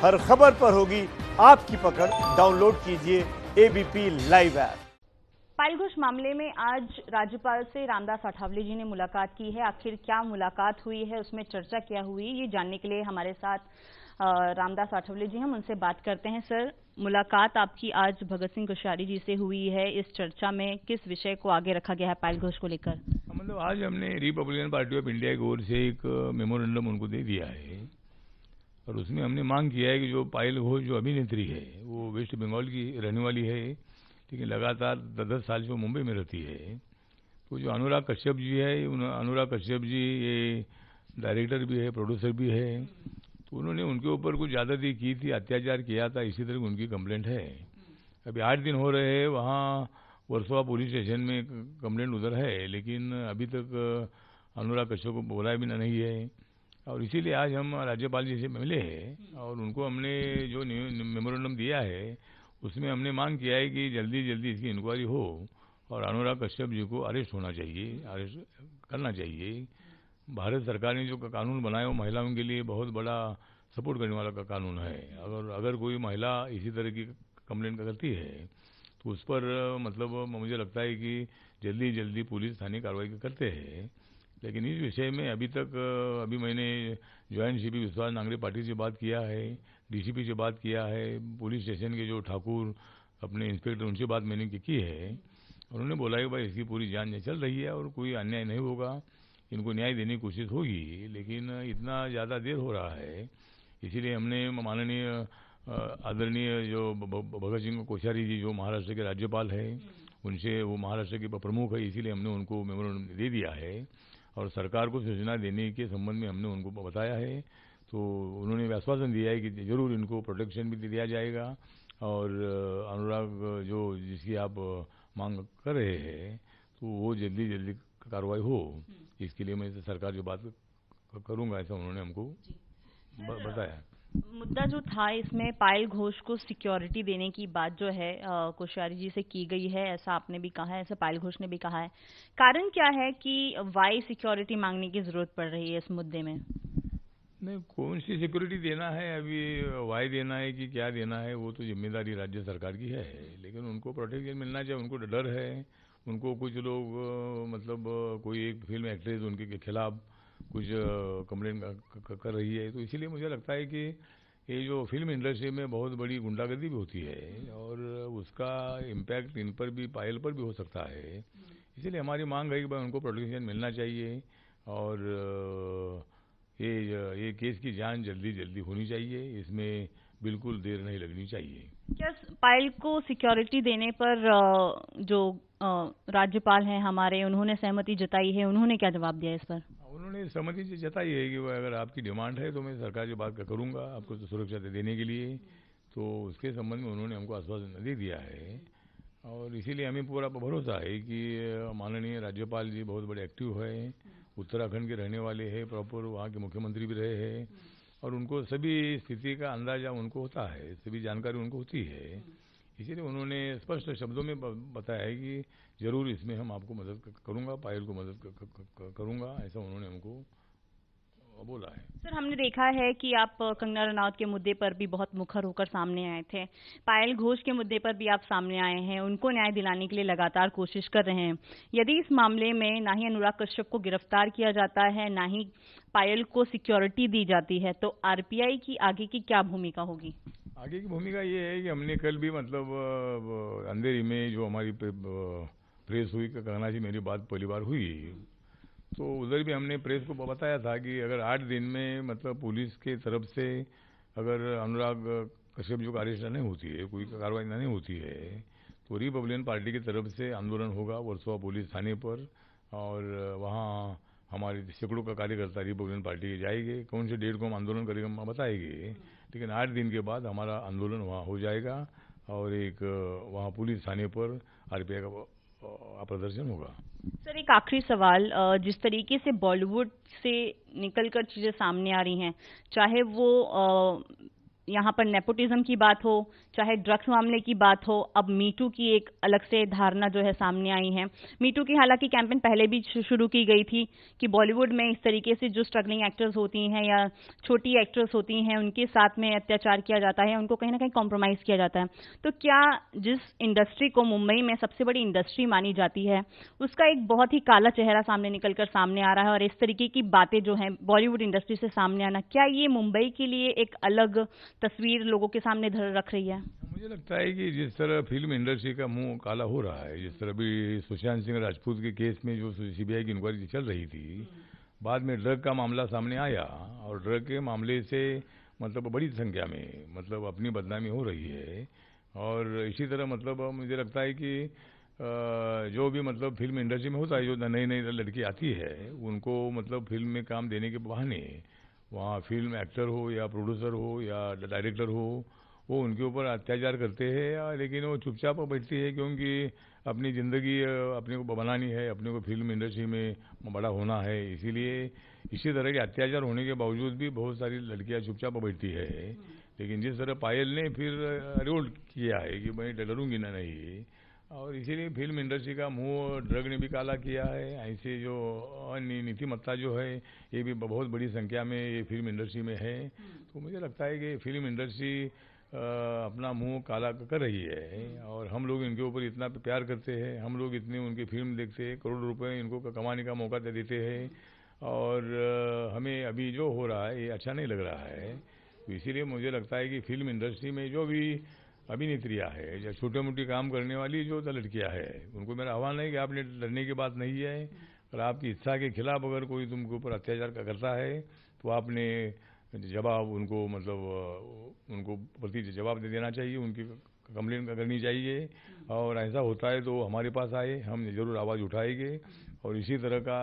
हर खबर पर होगी आपकी पकड़। डाउनलोड कीजिए एबीपी लाइव ऐप। पायल घोष मामले में आज राज्यपाल से रामदास अठावले जी ने मुलाकात की है। आखिर क्या मुलाकात हुई है, उसमें चर्चा क्या हुई, ये जानने के लिए हमारे साथ रामदास अठावले जी, हम उनसे बात करते हैं। सर, मुलाकात आपकी आज भगत सिंह कोश्यारी जी से हुई है। इस चर्चा में किस विषय को आगे रखा गया है पायल घोष को लेकर? मतलब आज हमने रिपब्लिकन पार्टी ऑफ इंडिया की ओर से एक मेमोरेंडम उनको दे दिया है और उसमें हमने मांग किया है कि जो पायल घोष जो अभिनेत्री है वो वेस्ट बंगाल की रहने वाली है, लेकिन लगातार 10 साल से वो मुंबई में रहती है। तो जो अनुराग कश्यप जी है, अनुराग कश्यप जी ये डायरेक्टर भी है, प्रोड्यूसर भी है, तो उन्होंने उनके ऊपर कुछ ज़्यादती की थी, अत्याचार किया था, इसी तरह उनकी कंप्लेंट है। अभी 8 दिन हो रहे हैं, वहाँ वर्सोवा पुलिस स्टेशन में कंप्लेंट उधर है, लेकिन अभी तक अनुराग कश्यप को बुलाया भी नहीं है। और इसीलिए आज हम राज्यपाल जी से मिले हैं और उनको हमने जो मेमोरेंडम दिया है उसमें हमने मांग किया है कि जल्दी जल्दी इसकी इंक्वायरी हो और अनुराग कश्यप जी को अरेस्ट होना चाहिए, अरेस्ट करना चाहिए। भारत सरकार ने जो कानून बनाया वो महिलाओं के लिए बहुत बड़ा सपोर्ट करने वाला का कानून है। अगर कोई महिला इसी तरह की कंप्लेंट करती है तो उस पर मतलब मुझे लगता है कि जल्दी जल्दी पुलिस थाने कार्रवाई करते हैं। लेकिन इस विषय में अभी मैंने ज्वाइंट सीपी विश्वास नांगरे पाटिल से बात किया है, डीसीपी से बात किया है, पुलिस स्टेशन के जो ठाकुर अपने इंस्पेक्टर उनसे बात मैंने की है। उन्होंने बोला कि भाई इसकी पूरी जांच चल रही है और कोई अन्याय नहीं होगा, इनको न्याय देने की कोशिश होगी, लेकिन इतना ज़्यादा देर हो रहा है। इसीलिए हमने माननीय आदरणीय जो भगत सिंह कोश्यारी जी जो महाराष्ट्र के राज्यपाल है, उनसे, वो महाराष्ट्र के प्रमुख है, इसीलिए हमने उनको मेमोरेंडम दे दिया है और सरकार को सूचना देने के संबंध में हमने उनको बताया है। तो उन्होंने आश्वासन दिया है कि जरूर इनको प्रोटेक्शन भी दिया जाएगा और अनुराग जो जिसकी आप मांग कर रहे हैं तो वो जल्दी जल्दी कार्रवाई हो, इसके लिए मैं सरकार जो बात करूंगा, ऐसा उन्होंने हमको बताया। मुद्दा जो था इसमें पायल घोष को सिक्योरिटी देने की बात जो है कोश्यारी जी से की गई है, ऐसा आपने भी कहा है, ऐसा पायल घोष ने भी कहा है। कारण क्या है कि वाई सिक्योरिटी मांगने की जरूरत पड़ रही है इस मुद्दे में? नहीं, कौन सी सिक्योरिटी देना है, अभी वाई देना है कि क्या देना है, वो तो जिम्मेदारी राज्य सरकार की है, लेकिन उनको प्रोटेक्शन मिलना चाहिए। उनको डर है, उनको कुछ लोग मतलब कोई एक फिल्म एक्ट्रेस उनके खिलाफ कुछ कंप्लेंट कर रही है, तो इसीलिए मुझे लगता है कि ये जो फिल्म इंडस्ट्री में बहुत बड़ी गुंडागर्दी भी होती है और उसका इम्पैक्ट इन पर भी, पायल पर भी हो सकता है। इसीलिए हमारी मांग है कि भाई उनको प्रोटेक्शन मिलना चाहिए और ये केस की जांच जल्दी जल्दी होनी चाहिए, इसमें बिल्कुल देर नहीं लगनी चाहिए। क्या पायल को सिक्योरिटी देने पर जो राज्यपाल हैं हमारे, उन्होंने सहमति जताई है? उन्होंने क्या जवाब दिया इस पर? उन्होंने सहमति जताई है कि अगर आपकी डिमांड है तो मैं सरकार से बात करूंगा आपको तो सुरक्षा देने के लिए, तो उसके संबंध में उन्होंने हमको आश्वासन दे दिया है और इसीलिए हमें पूरा भरोसा है कि माननीय राज्यपाल जी बहुत बड़े एक्टिव है, उत्तराखंड के रहने वाले हैं, प्रॉपर वहाँ के मुख्यमंत्री भी रहे हैं और उनको सभी स्थिति का अंदाजा उनको होता है, सभी जानकारी उनको होती है। इसीलिए उन्होंने स्पष्ट शब्दों में बताया है कि जरूर इसमें हम आपको मदद करूंगा, पायल को मदद करूंगा, ऐसा उन्होंने हमको बोला है। सर, हमने देखा है कि आप कंगना रनौत के मुद्दे पर भी बहुत मुखर होकर सामने आए थे, पायल घोष के मुद्दे पर भी आप सामने आए हैं, उनको न्याय दिलाने के लिए लगातार कोशिश कर रहे हैं। यदि इस मामले में ना ही अनुराग कश्यप को गिरफ्तार किया जाता है, ना ही पायल को सिक्योरिटी दी जाती है, तो आरपीआई की आगे की क्या भूमिका होगी? आगे की भूमिका ये है कि हमने कल भी मतलब अंधेरी में जो हमारी प्रेस हुई, कंगना जी मेरी बात पहली बार हुई, तो उधर भी हमने प्रेस को बताया था कि अगर 8 दिन में मतलब पुलिस के तरफ से अगर अनुराग कश्यप जो अरेस्ट नहीं होती है, कोई कार्रवाई नहीं होती है, तो रिपब्लिकन पार्टी की तरफ से आंदोलन होगा वर्सोवा पुलिस थाने पर और वहाँ हमारे सैकड़ों का कार्यकर्ता रिपब्लिकन पार्टी के जाएंगे। कौन से डेट को हम आंदोलन करेंगे हम बताएंगे, लेकिन 8 दिन के बाद हमारा आंदोलन वहाँ हो जाएगा और एक वहाँ पुलिस थाने पर आरपीआई का प्रदर्शन होगा। सर, एक आखिरी सवाल, जिस तरीके से बॉलीवुड से निकलकर चीजें सामने आ रही हैं, चाहे वो यहाँ पर नेपोटिज्म की बात हो, चाहे ड्रग्स मामले की बात हो, अब मीटू की एक अलग से धारणा जो है सामने आई है। मीटू की हालांकि कैंपेन पहले भी शुरू की गई थी कि बॉलीवुड में इस तरीके से जो स्ट्रगलिंग एक्टर्स होती हैं या छोटी एक्ट्रेस होती हैं उनके साथ में अत्याचार किया जाता है, उनको कहीं ना कहीं कॉम्प्रोमाइज़ किया जाता है। तो क्या जिस इंडस्ट्री को मुंबई में सबसे बड़ी इंडस्ट्री मानी जाती है उसका एक बहुत ही काला चेहरा सामने निकलकर सामने आ रहा है और इस तरीके की बातें जो हैं बॉलीवुड इंडस्ट्री से सामने आना, क्या ये मुंबई के लिए एक अलग तस्वीर लोगों के सामने रख रही है? मुझे लगता है कि जिस तरह फिल्म इंडस्ट्री का मुंह काला हो रहा है, जिस तरह भी सुशांत सिंह राजपूत के केस में जो सीबीआई की इंक्वायरी चल रही थी, बाद में ड्रग का मामला सामने आया और ड्रग के मामले से मतलब बड़ी संख्या में मतलब अपनी बदनामी हो रही है। और इसी तरह मतलब मुझे लगता है कि जो भी मतलब फिल्म इंडस्ट्री में होता है, जो नई नई लड़की आती है उनको मतलब फिल्म में काम देने के बहाने वहाँ फिल्म एक्टर हो या प्रोड्यूसर हो या डायरेक्टर हो, वो उनके ऊपर अत्याचार करते हैं, लेकिन वो चुपचाप बैठती है क्योंकि अपनी ज़िंदगी अपने को बनानी है, अपने को फिल्म इंडस्ट्री में बड़ा होना है। इसीलिए इसी तरह के अत्याचार होने के बावजूद भी बहुत सारी लड़कियां चुपचाप बैठती है। लेकिन जिस तरह पायल ने फिर रिवोल्ट किया है कि मैं डरूंगी ना नहीं, और इसीलिए फिल्म इंडस्ट्री का मुंह ड्रग ने भी काला किया है। ऐसे जो नीतिमत्ता जो है ये भी बहुत बड़ी संख्या में ये फिल्म इंडस्ट्री में है। तो मुझे लगता है कि फिल्म इंडस्ट्री अपना मुंह काला कर रही है और हम लोग इनके ऊपर इतना प्यार करते हैं, हम लोग इतनी उनकी फिल्म देखते हैं, करोड़ रुपए इनको कमाने का मौका दे देते हैं और हमें अभी जो हो रहा है ये अच्छा नहीं लग रहा है। तो इसीलिए मुझे लगता है कि फिल्म इंडस्ट्री में जो भी अभिनेत्रियाँ है या छोटे मोटे काम करने वाली जो लड़कियाँ है, उनको मेरा आह्वान है कि आपने डरने की बात नहीं है और आपकी इच्छा के खिलाफ अगर कोई तुमके ऊपर अत्याचार करता है तो आपने जवाब उनको मतलब उनको प्रति जवाब दे देना चाहिए, उनकी कंप्लेंट करनी चाहिए। और ऐसा होता है तो हमारे पास आए, हम जरूर आवाज़ उठाएंगे और इसी तरह का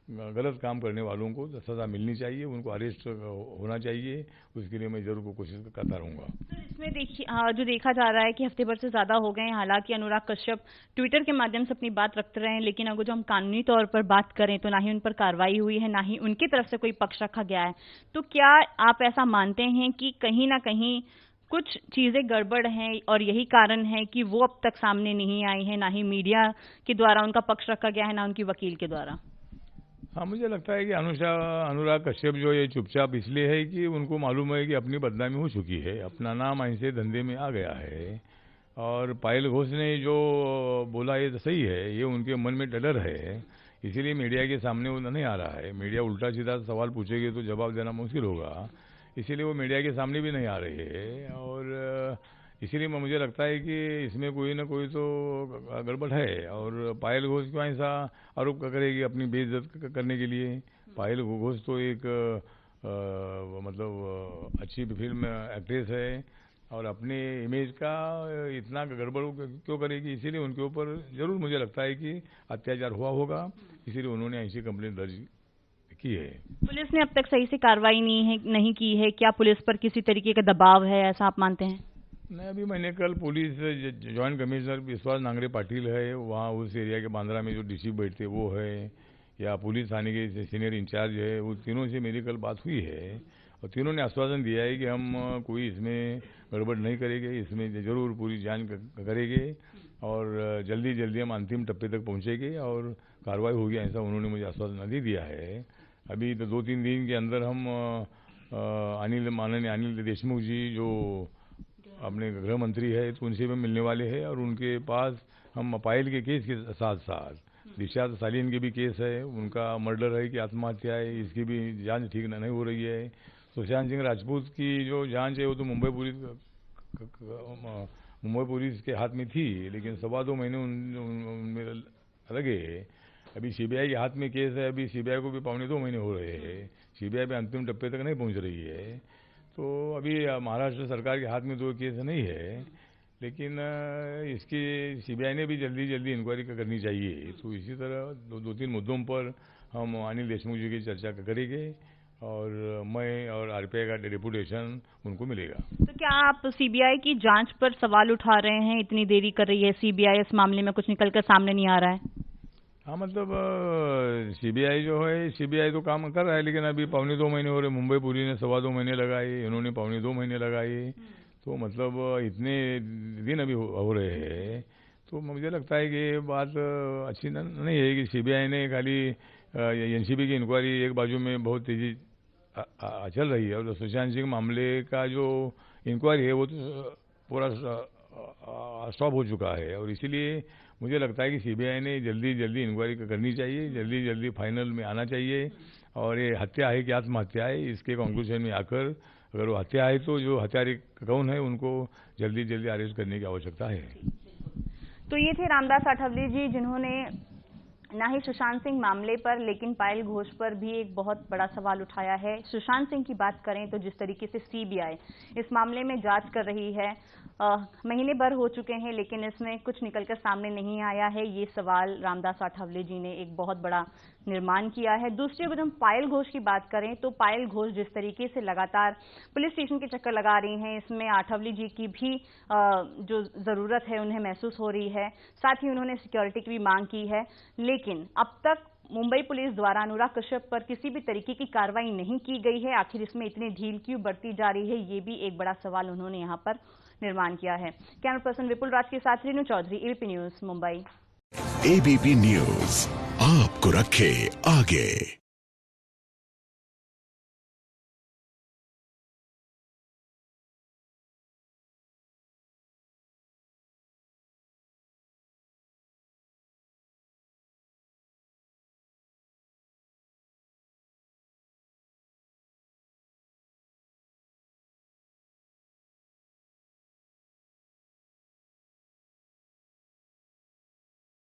गलत काम करने वालों को सज़ा मिलनी चाहिए, उनको अरेस्ट होना चाहिए। उसके लिए मैं जरूर कोशिश करता रहूँगा। इसमें देखिए जो देखा जा रहा है कि हफ्ते भर से ज़्यादा हो गए, हालांकि अनुराग कश्यप ट्विटर के माध्यम से अपनी बात रखते रहे हैं, लेकिन अगर जो हम कानूनी तौर पर बात करें तो ना ही उन पर कार्रवाई हुई है, ना ही उनकी तरफ से कोई पक्ष रखा गया है। तो क्या आप ऐसा मानते हैं कि कहीं ना कहीं कुछ चीज़ें गड़बड़ हैं और यही कारण है कि वो अब तक सामने नहीं आई है, ना ही मीडिया के द्वारा उनका पक्ष रखा गया है, ना उनकी वकील के द्वारा? हाँ, मुझे लगता है कि अनुराग कश्यप जो ये चुपचाप इसलिए है कि उनको मालूम है कि अपनी बदनामी हो चुकी है, अपना नाम ऐसे धंधे में आ गया है। और पायल घोष ने जो बोला ये तो सही है, ये उनके मन में डर है, इसीलिए मीडिया के सामने वो नहीं आ रहा है। मीडिया उल्टा सीधा सवाल पूछेगी तो जवाब देना मुश्किल होगा, इसीलिए वो मीडिया के सामने भी नहीं आ रहे हैं। और इसीलिए मुझे लगता है कि इसमें कोई ना कोई तो गड़बड़ है। और पायल घोष क्यों ऐसा आरोप करेगी अपनी बेइज्जत करने के लिए? पायल घोष तो एक मतलब अच्छी फिल्म एक्ट्रेस है और अपने इमेज का इतना गड़बड़ क्यों करेगी? इसीलिए उनके ऊपर जरूर मुझे लगता है कि अत्याचार हुआ होगा, इसीलिए उन्होंने ऐसी कंप्लेंट दर्ज की है। पुलिस ने अब तक सही से कार्रवाई नहीं की है, क्या पुलिस पर किसी तरीके का दबाव है, ऐसा आप मानते हैं? नहीं, अभी मैंने कल पुलिस जॉइंट कमिश्नर विश्वास नांगरे पाटिल है, वहाँ उस एरिया के बांद्रा में जो डीसी बैठते वो है, या पुलिस थाने के सीनियर इंचार्ज है, वो तीनों से मेरी कल बात हुई है और तीनों ने आश्वासन दिया है कि हम कोई इसमें गड़बड़ नहीं करेंगे, इसमें जरूर पूरी जांच करेंगे और जल्दी जल्दी हम अंतिम टप्पे तक पहुँचेंगे और कार्रवाई होगी, ऐसा उन्होंने मुझे आश्वासन दे दिया है। अभी तो 2-3 दिन के अंदर हम माननीय अनिल देशमुख जी जो अपने गृह मंत्री है तो उनसे भी मिलने वाले हैं और उनके पास हम पायल के केस के साथ साथ दिशा सालीन के भी केस है, उनका मर्डर है कि आत्महत्या है, इसकी भी जांच ठीक नहीं हो रही है। सुशांत सिंह राजपूत की जो जांच है वो तो मुंबई पुलिस के हाथ में थी, लेकिन 2.25 महीने उनमें लगे। अभी सीबीआई के हाथ में केस है, अभी सीबीआई को भी 2.25 महीने हो रहे हैं, सीबीआई भी अंतिम टप्पे तक नहीं पहुंच रही है। तो अभी महाराष्ट्र सरकार के हाथ में तो केस नहीं है, लेकिन इसकी सीबीआई ने भी जल्दी जल्दी इंक्वायरी करनी चाहिए। तो इसी तरह 2-3 मुद्दों पर हम अनिल देशमुख जी की चर्चा करेंगे और मैं और आरपीआई का डेपुटेशन उनको मिलेगा। तो क्या आप सीबीआई की जांच पर सवाल उठा रहे हैं? इतनी देरी कर रही है सीबीआई, इस मामले में कुछ निकलकर सामने नहीं आ रहा है? हाँ, मतलब सीबीआई जो है, सीबीआई तो काम कर रहा है, लेकिन अभी 1.25 महीने हो रहे। मुंबई पुलिस ने 2.25 महीने लगाए, इन्होंने 2.25 महीने लगाए। तो मतलब इतने दिन अभी हो रहे हैं। तो मुझे लगता है कि ये बात अच्छी नहीं है कि सीबीआई ने खाली एनसीबी की इंक्वायरी एक बाजू में बहुत तेजी चल रही है, और सुशांत सिंह मामले का जो इंक्वायरी है वो तो पूरा स्टॉप हो चुका है। और इसीलिए मुझे लगता है कि सीबीआई ने जल्दी जल्दी इंक्वायरी करनी चाहिए, जल्दी जल्दी फाइनल में आना चाहिए। और ये हत्या है कि आत्महत्या है, इसके कंक्लूजन में आकर, अगर वो हत्या है तो जो हत्यारे कौन है उनको जल्दी जल्दी अरेस्ट करने की आवश्यकता है। तो ये थे रामदास आठवले जी, जिन्होंने ना ही सुशांत सिंह मामले पर लेकिन पायल घोष पर भी एक बहुत बड़ा सवाल उठाया है। सुशांत सिंह की बात करें तो जिस तरीके से सीबीआई इस मामले में जांच कर रही है, महीने भर हो चुके हैं लेकिन इसमें कुछ निकलकर सामने नहीं आया है। ये सवाल रामदास आठवले जी ने एक बहुत बड़ा निर्माण किया है। दूसरी अगर हम पायल घोष की बात करें तो पायल घोष जिस तरीके से लगातार पुलिस स्टेशन के चक्कर लगा रही हैं, इसमें आठवले जी की भी जो जरूरत है उन्हें महसूस हो रही है। साथ ही उन्होंने सिक्योरिटी की भी मांग की है, लेकिन अब तक मुंबई पुलिस द्वारा अनुराग कश्यप पर किसी भी तरीके की कार्रवाई नहीं की गई है। आखिर इसमें इतनी ढील क्यों बढ़ती जा रही है, ये भी एक बड़ा सवाल उन्होंने यहाँ पर निर्माण किया है। कैमरा पर्सन विपुल राज के साथ रेणु चौधरी, एबीपी न्यूज, मुंबई। एबीपी न्यूज आपको रखे आगे।